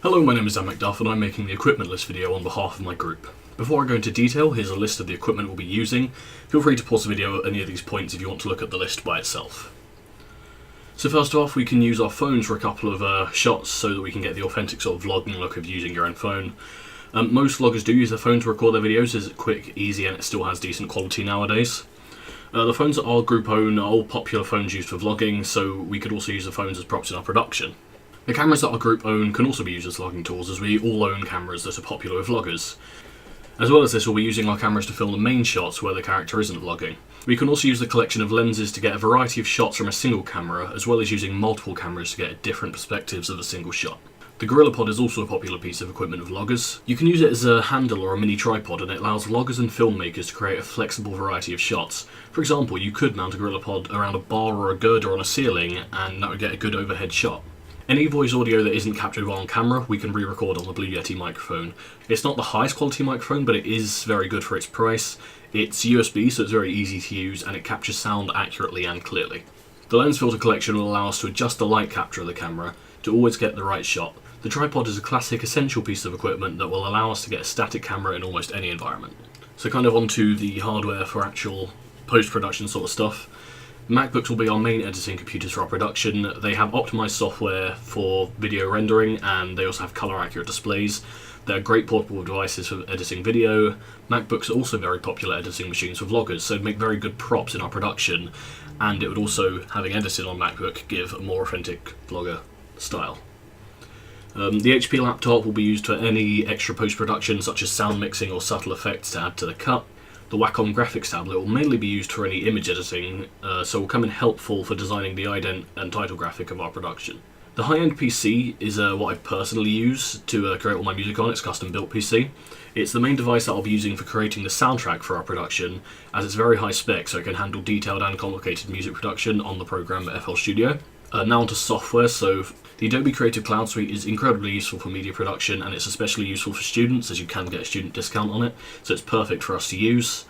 Hello, my name is Dan McDuff and I'm making the equipment list video on behalf of my group. Before I go into detail, here's a list of the equipment we'll be using. Feel free to pause the video at any of these points if you want to look at the list by itself. So first off, we can use our phones for a couple of shots so that we can get the authentic sort of vlogging look of using your own phone. Most vloggers do use their phone to record their videos as it's quick, easy, and it still has decent quality nowadays. The phones that our group own are all popular phones used for vlogging, so we could also use the phones as props in our production. The cameras that our group own can also be used as vlogging tools, as we all own cameras that are popular with vloggers. As well as this, we'll be using our cameras to film the main shots where the character isn't vlogging. We can also use the collection of lenses to get a variety of shots from a single camera, as well as using multiple cameras to get different perspectives of a single shot. The GorillaPod is also a popular piece of equipment with vloggers. You can use it as a handle or a mini tripod, and it allows vloggers and filmmakers to create a flexible variety of shots. For example, you could mount a GorillaPod around a bar or a girder on a ceiling, and that would get a good overhead shot. Any voice audio that isn't captured while on camera, we can re-record on the Blue Yeti microphone. It's not the highest quality microphone, but it is very good for its price. It's USB, so it's very easy to use, and it captures sound accurately and clearly. The lens filter collection will allow us to adjust the light capture of the camera to always get the right shot. The tripod is a classic essential piece of equipment that will allow us to get a static camera in almost any environment. So kind of onto the hardware for actual post-production sort of stuff. MacBooks will be our main editing computers for our production. They have optimized software for video rendering, and they also have color accurate displays. They're great portable devices for editing video. MacBooks are also very popular editing machines for vloggers, so make very good props in our production, and it would also, having edited on MacBook, give a more authentic vlogger style. The HP laptop will be used for any extra post-production such as sound mixing or subtle effects to add to the cut. The Wacom graphics tablet will mainly be used for any image editing, so will come in helpful for designing the ident and title graphic of our production. The high-end PC is what I personally use to create all my music on. It's a custom-built PC. It's the main device that I'll be using for creating the soundtrack for our production, as it's very high spec, so it can handle detailed and complicated music production on the program FL Studio. Now onto software. So the Adobe Creative Cloud Suite is incredibly useful for media production, and it's especially useful for students as you can get a student discount on it, so it's perfect for us to use.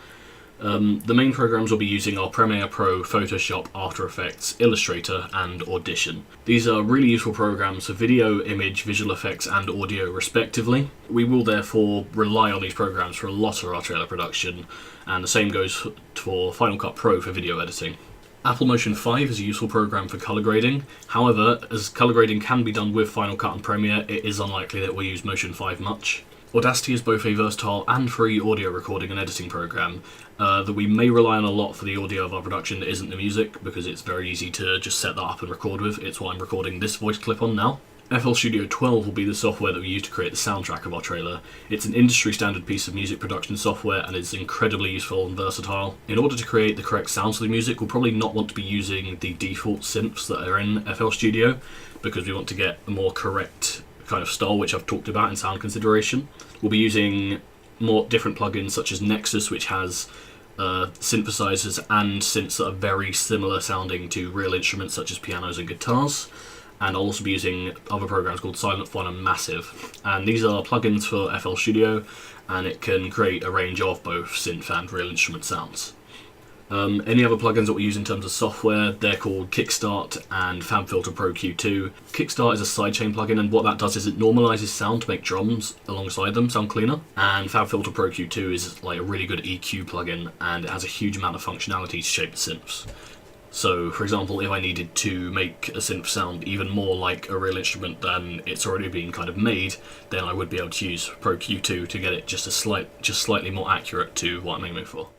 The main programs we'll be using are Premiere Pro, Photoshop, After Effects, Illustrator, and Audition. These are really useful programs for video, image, visual effects, and audio respectively. We will therefore rely on these programs for a lot of our trailer production, and the same goes for Final Cut Pro for video editing. Apple Motion 5 is a useful program for colour grading. However, as colour grading can be done with Final Cut and Premiere, it is unlikely that we'll use Motion 5 much. Audacity is both a versatile and free audio recording and editing program that we may rely on a lot for the audio of our production that isn't the music, because it's very easy to just set that up and record with. It's what I'm recording this voice clip on now. FL Studio 12 will be the software that we use to create the soundtrack of our trailer. It's an industry standard piece of music production software, and it's incredibly useful and versatile. In order to create the correct sounds for the music, we'll probably not want to be using the default synths that are in FL Studio, because we want to get a more correct kind of style, which I've talked about in sound consideration. We'll be using more different plugins such as Nexus, which has synthesizers and synths that are very similar sounding to real instruments such as pianos and guitars. And I'll also be using other programs called Silent Fun and Massive. And these are plugins for FL Studio, and it can create a range of both synth and real instrument sounds. Any other plugins that we use in terms of software, they're called Kickstart and FabFilter Pro Q2. Kickstart is a sidechain plugin, and what that does is it normalizes sound to make drums alongside them sound cleaner. And FabFilter Pro Q2 is like a really good EQ plugin, and it has a huge amount of functionality to shape the synths. So, for example, if I needed to make a synth sound even more like a real instrument than it's already been kind of made, then I would be able to use Pro Q2 to get it just slightly more accurate to what I'm aiming for.